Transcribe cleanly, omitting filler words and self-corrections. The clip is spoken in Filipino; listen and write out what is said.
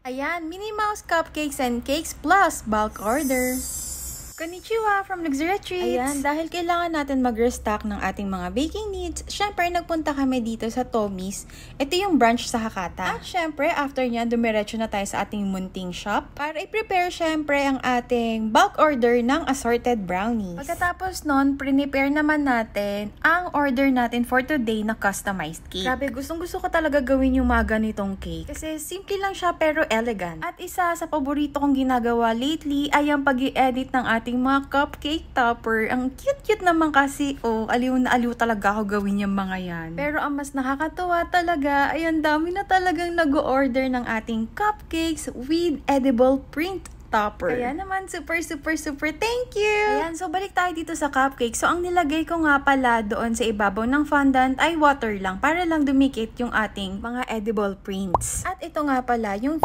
Ayan, Minnie Mouse Cupcakes and Cakes Plus bulk order. Konnichiwa from Luxury Treats! Ayan, dahil kailangan natin mag-restock ng ating mga baking needs, syempre nagpunta kami dito sa Tommy's. Ito yung branch sa Hakata. At syempre, after nyan, dumiretso na tayo sa ating munting shop para i-prepare syempre ang ating bulk order ng assorted brownies. Pagkatapos nun, prepare naman natin ang order natin for today na customized cake. Grabe, gustong-gusto ko talaga gawin yung mga ganitong cake. Kasi simple lang siya pero elegant. At isa sa paborito kong ginagawa lately ay ang pag-i-edit ng ating mga cupcake topper. Ang cute-cute naman kasi. Oh, aliw na aliw talaga ako gawin yung mga yan. Pero ang mas nakakatuwa talaga ay ang dami na talagang nag-order ng ating cupcakes with edible print topper. Kaya naman, super thank you! Ayan, so balik tayo dito sa cupcake. So, ang nilagay ko nga pala doon sa ibabaw ng fondant ay water lang para lang dumikit yung ating mga edible prints. At ito nga pala yung